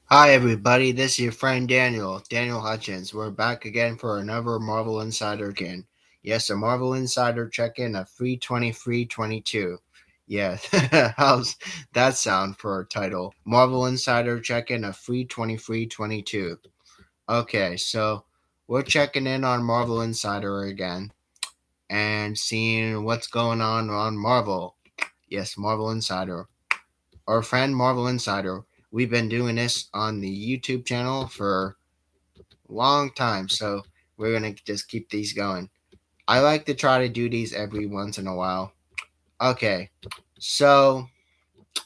Hi, everybody. This is your friend Daniel Hutchins. We're back again for another Marvel Insider check-in. Yes, a Marvel Insider check-in of 32322. Yeah, how's that sound for a title? Marvel Insider check-in of 32322. Okay, so we're checking in on Marvel Insider again and seeing what's going on Marvel. Yes, Marvel Insider. Our friend Marvel Insider. We've been doing this on the YouTube channel for a long time, so we're gonna just keep these going. I like to try to do these every once in a while. Okay, so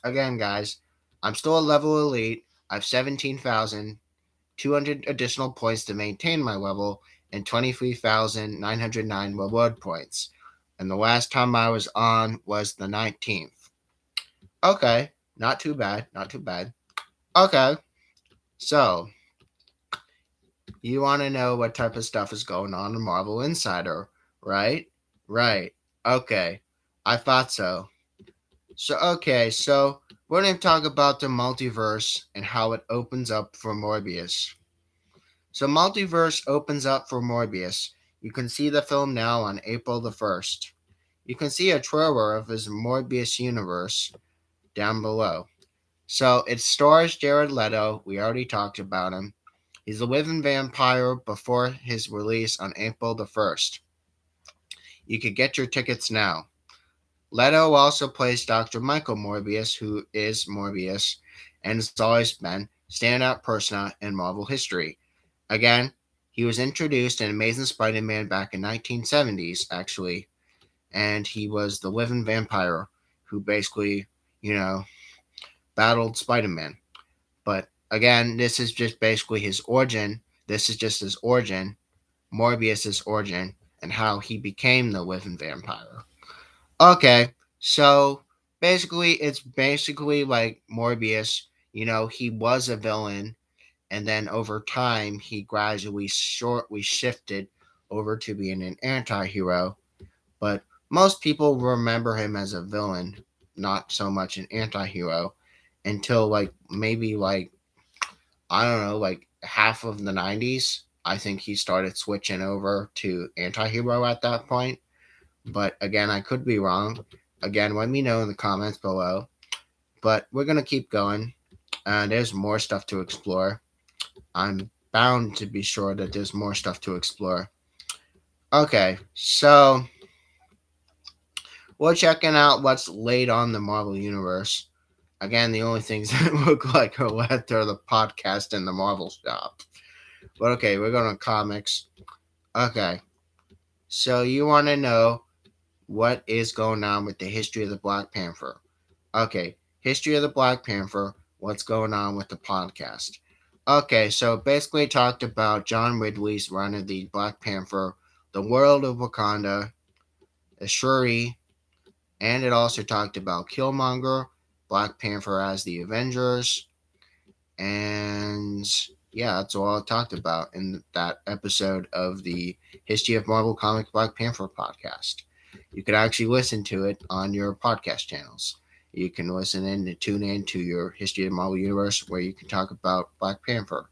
again, guys, I'm still a level elite. I have 17,200 additional points to maintain my level and 23,909 reward points. And the last time I was on was the 19th. Okay, not too bad, not too bad. Okay, so you want to know what type of stuff is going on in Marvel Insider, right? Right. Okay. I thought so. So we're going to talk about the multiverse and how it opens up for Morbius. So, Multiverse opens up for Morbius. You can see the film now on April the 1st. You can see a trailer of his Morbius universe down below. So, it stars Jared Leto. We already talked about him. He's a living vampire before his release on April the 1st. You could get your tickets now. Leto also plays Dr. Michael Morbius, who is Morbius, and has always been standout persona in Marvel history. Again, he was introduced in Amazing Spider-Man back in 1970s, actually, and he was the living vampire who basically, you know, battled Spider-Man. But again, this is just basically his origin. This is just his origin, Morbius's origin, and how he became the living vampire. Okay, so basically, it's basically like Morbius. He was a villain, and then over time, he gradually shortly shifted over to being an anti-hero. But most people remember him as a villain, not so much an anti-hero, until like maybe like I don't know, like half of the 90s. I think he started switching over to anti-hero at that point. But again, I could be wrong. Again, let me know in the comments below. But we're going to keep going. There's more stuff to explore. I'm bound to be sure that there's more stuff to explore. Okay, so we're checking out what's late on the Marvel Universe. Again, the only things that look like are left are the podcast and the Marvel shop. But okay, we're going to comics. Okay, so you want to know what is going on with the history of the Black Panther. Okay, history of the Black Panther, what's going on with the podcast. Okay, so basically talked about John Ridley's run of the Black Panther, the world of Wakanda, Shuri, and it also talked about Killmonger, Black Panther as the Avengers, and yeah, that's all I talked about in that episode of the History of Marvel Comics Black Panther podcast. You could actually listen to it on your podcast channels. You can listen in and tune in to your History of Marvel Universe where you can talk about Black Panther.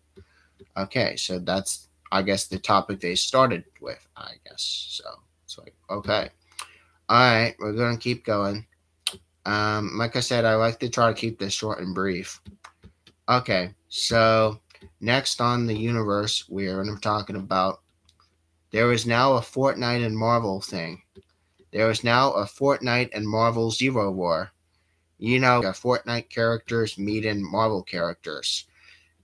Okay, so that's I guess the topic they started with, I guess. So it's like okay. Alright, we're gonna keep going. Like I said, I like to try to keep this short and brief. Okay, so next on the universe, we're going to be talking about there is now a Fortnite and Marvel thing. There is now a Fortnite and Marvel Zero War. Fortnite characters meeting Marvel characters,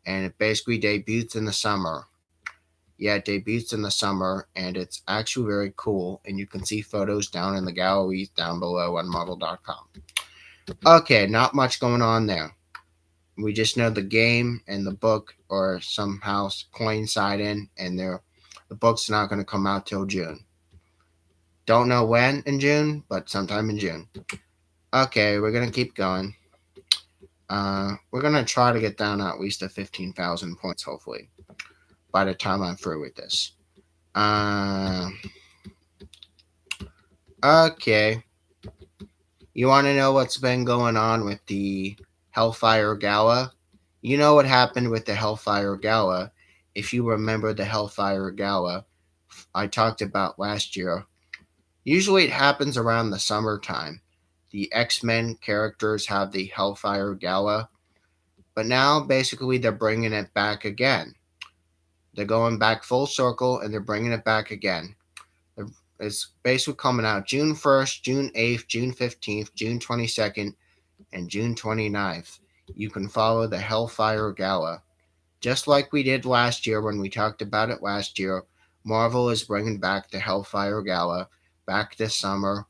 and it basically debuts in the summer. Yeah, it debuts in the summer, and it's actually very cool, and you can see photos down in the galleries down below on Marvel.com. Okay, not much going on there. We just know the game and the book are somehow coinciding, and the book's not going to come out till June. Don't know when in June, but sometime in June. Okay, we're going to keep going. We're going to try to get down at least to 15,000 points, hopefully, by the time I'm through with this. Okay. You want to know what's been going on with the Hellfire Gala? You know what happened with the Hellfire Gala. If you remember the Hellfire Gala I talked about last year, usually it happens around the summertime. The X-Men characters have the Hellfire Gala, but now basically they're bringing it back again. They're going back full circle and they're bringing it back again. It's basically coming out June 1st, June 8th, June 15th, June 22nd, and June 29th. You can follow the Hellfire Gala. Just like we did last year when we talked about it last year, Marvel is bringing back the Hellfire Gala back this summer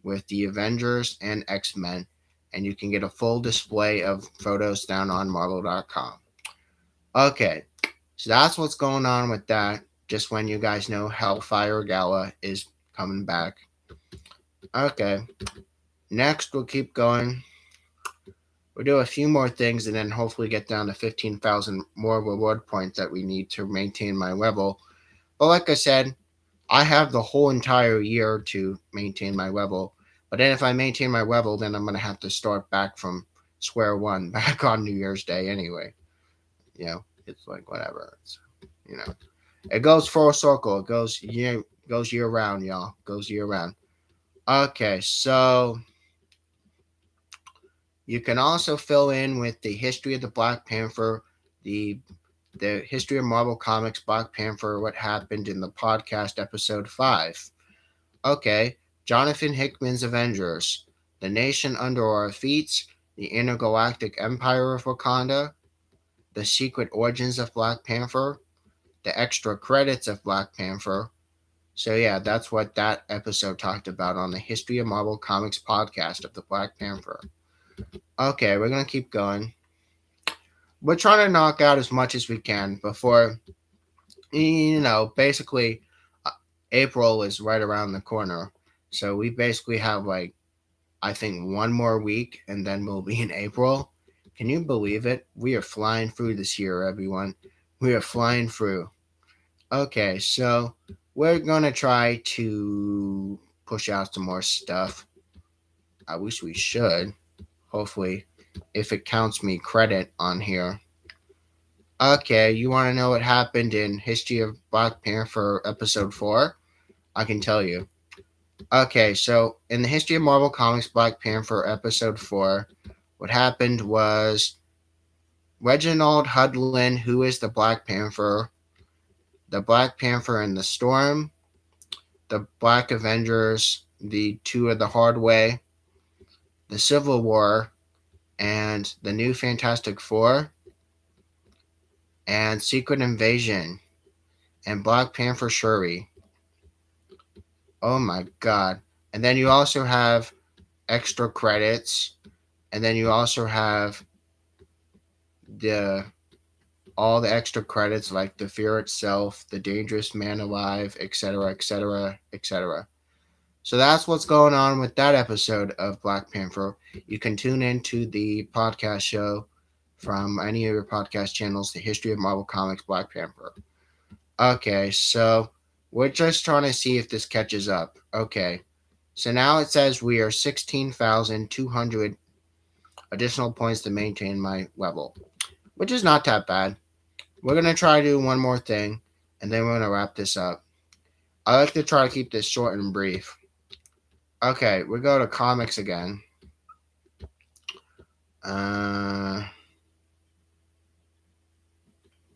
with the Avengers and X-Men, and you can get a full display of photos down on Marvel.com. Okay, so that's what's going on with that. Just when you guys know Hellfire Gala is coming back. Okay, next we'll keep going. We'll do a few more things and then hopefully get down to 15,000 more reward points that we need to maintain my level. But like I said, I have the whole entire year to maintain my level. But then if I maintain my level, then I'm going to have to start back from square one, back on New Year's Day anyway. It's like whatever. It goes full circle. It goes year round, y'all. Goes year round. Okay, so you can also fill in with the history of the Black Panther, the history of Marvel Comics Black Panther, what happened in the podcast episode 5. Okay, Jonathan Hickman's Avengers, The Nation Under Our Feet, The Intergalactic Empire of Wakanda, The Secret Origins of Black Panther, The Extra Credits of Black Panther. So yeah, that's what that episode talked about on the History of Marvel Comics podcast of the Black Panther. Okay, we're going to keep going. We're trying to knock out as much as we can before, basically April is right around the corner. So we basically have I think 1 more week and then we'll be in April. Can you believe it? We are flying through this year, everyone. We are flying through. Okay, so we're going to try to push out some more stuff. I wish we should. Hopefully, if it counts me credit on here. Okay, you want to know what happened in History of Black Panther episode 4? I can tell you. Okay, so in the History of Marvel Comics Black Panther episode 4, what happened was Reginald Hudlin, who is the Black Panther and the Storm, the Black Avengers, the Two of the Hard Way, the Civil War, and the New Fantastic Four, and Secret Invasion, and Black Panther Shuri. Oh my god. And then you also have extra credits, and then you also have all the extra credits like The Fear Itself, The Dangerous Man Alive, etc., etc., etc. So that's what's going on with that episode of Black Panther. You can tune into the podcast show from any of your podcast channels, The History of Marvel Comics Black Panther. Okay, so we're just trying to see if this catches up. Okay, so now it says we are 16,200 additional points to maintain my level, which is not that bad. We're going to try to do one more thing, and then we're going to wrap this up. I like to try to keep this short and brief. Okay, we go to comics again.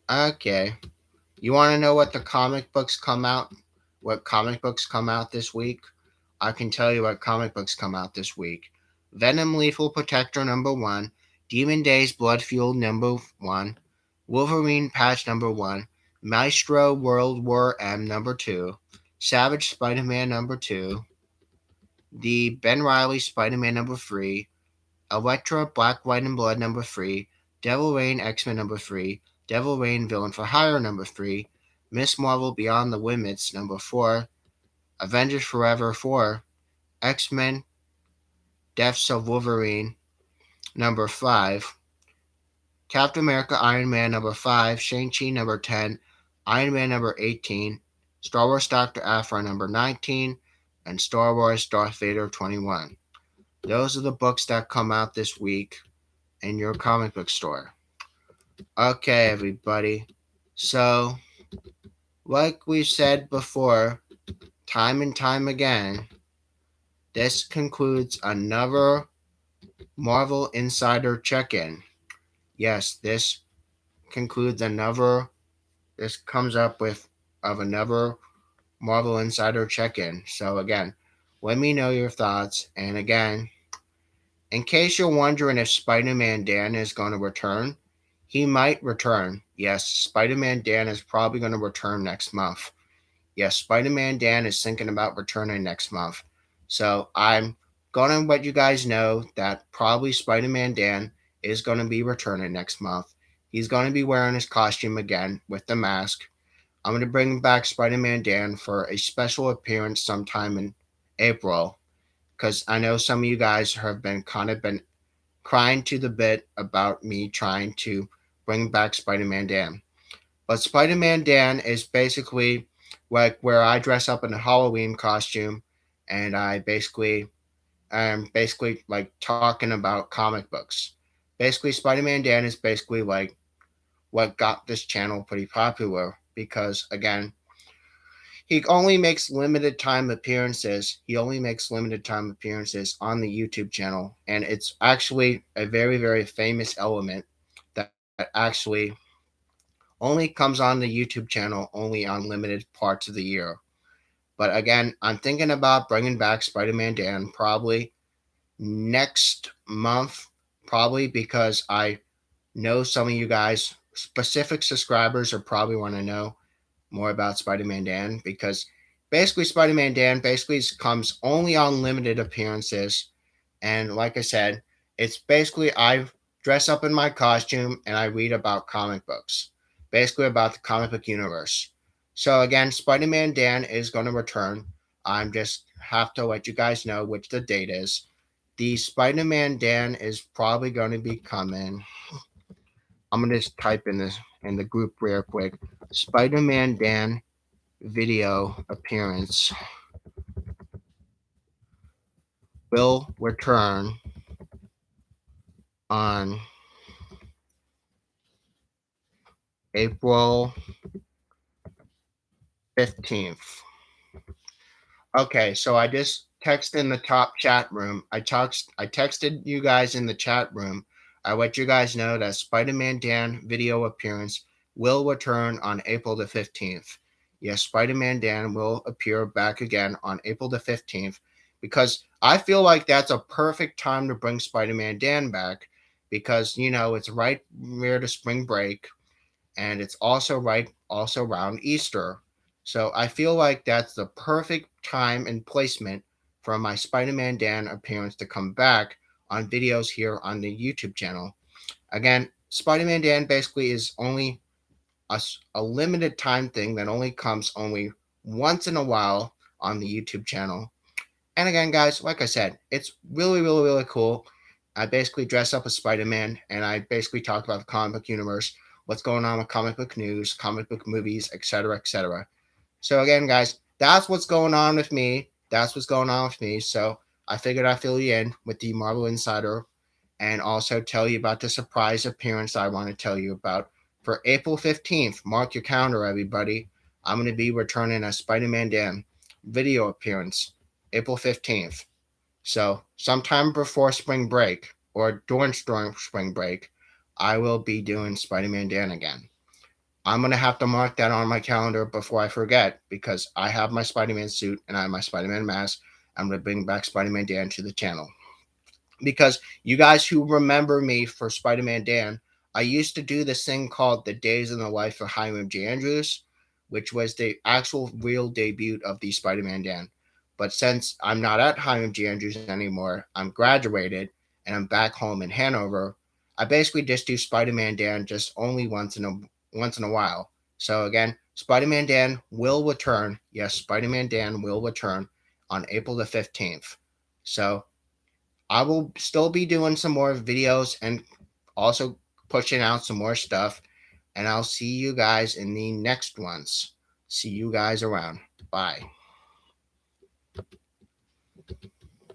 Okay. You want to know what comic books come out this week? I can tell you what comic books come out this week. Venom Lethal Protector #1, Demon Days Blood Fuel #1, Wolverine Patch #1, Maestro World War M #2, Savage Spider-Man #2, the Ben Reilly Spider-Man #3, Elektra Black, White, and Blood #3, Devil Reign X-Men #3, Devil Reign Villain for Hire #3, Miss Marvel Beyond the Limits #4, Avengers Forever 4, X-Men Deaths of Wolverine #5, Captain America Iron Man #5, Shang-Chi #10, Iron Man #18, Star Wars Dr. Aphra #19, and Star Wars Darth Vader 21. Those are the books that come out this week in your comic book store. Okay, everybody. So, like we said before, time and time again, this concludes another Marvel Insider check-in. Yes, this concludes another. This comes up with of another Marvel Insider check-in. So again, let me know your thoughts. And again, in case you're wondering if Spider-Man Dan is going to return, he might return. Yes, Spider-Man Dan is probably going to return next month. Yes, Spider-Man Dan is thinking about returning next month. So I'm going to let you guys know that probably Spider-Man Dan is going to be returning next month. He's going to be wearing his costume again with the mask. I'm going to bring back Spider-Man Dan for a special appearance sometime in April because I know some of you guys have been crying to the bit about me trying to bring back Spider-Man Dan. But Spider-Man Dan is basically like where I dress up in a Halloween costume and I basically am basically like talking about comic books. Basically Spider-Man Dan is basically like what got this channel pretty popular because again, he only makes limited time appearances. He only makes limited time appearances on the YouTube channel and it's actually a very very famous element that actually only comes on the YouTube channel only on limited parts of the year. But again, I'm thinking about bringing back Spider Man Dan probably next month, probably because I know some of you guys, specific subscribers, are probably want to know more about Spider Man Dan because basically Spider Man Dan basically comes only on limited appearances and like I said, it's basically I dress up in my costume and I read about comic books, basically about the comic book universe. So again, Spider-Man Dan is going to return. I'm just have to let you guys know which the date is. The Spider-Man Dan is probably going to be coming. I'm going to just type in this in the group real quick. Spider-Man Dan video appearance will return on April 15th. Okay, so I just texted in the top chat room. I texted you guys in the chat room. I let you guys know that Spider-Man Dan video appearance will return on April the 15th. Yes, Spider-Man Dan will appear back again on April the 15th because I feel like that's a perfect time to bring Spider-Man Dan back because it's right near the spring break and it's also around Easter. So I feel like that's the perfect time and placement for my Spider-Man Dan appearance to come back on videos here on the YouTube channel. Again, Spider-Man Dan basically is only a limited time thing that only comes only once in a while on the YouTube channel. And again, guys, like I said, it's really, really, really cool. I basically dress up as Spider Man and I basically talk about the comic book universe, what's going on with comic book news, comic book movies, etc., etc. So, again, guys, that's what's going on with me. That's what's going on with me. So, I figured I'd fill you in with the Marvel Insider and also tell you about the surprise appearance I want to tell you about for April 15th. Mark your calendar, everybody. I'm going to be returning a Spider Man Dan video appearance April 15th. So, sometime before spring break or during spring break, I will be doing Spider Man Dan again. I'm going to have to mark that on my calendar before I forget because I have my Spider Man suit and I have my Spider Man mask. I'm going to bring back Spider Man Dan to the channel because you guys who remember me for Spider-Man Dan, I used to do this thing called The Days in the Life of Hiram J. Andrews, which was the actual real debut of the Spider-Man Dan. But since I'm not at Hiram J. Andrews anymore, I'm graduated and I'm back home in Hanover. I basically just do Spider-Man Dan just only once in a while. So again, Spider-Man Dan will return. Yes, Spider-Man Dan will return on April the 15th. So I will still be doing some more videos and also pushing out some more stuff. And I'll see you guys in the next ones. See you guys around. Bye.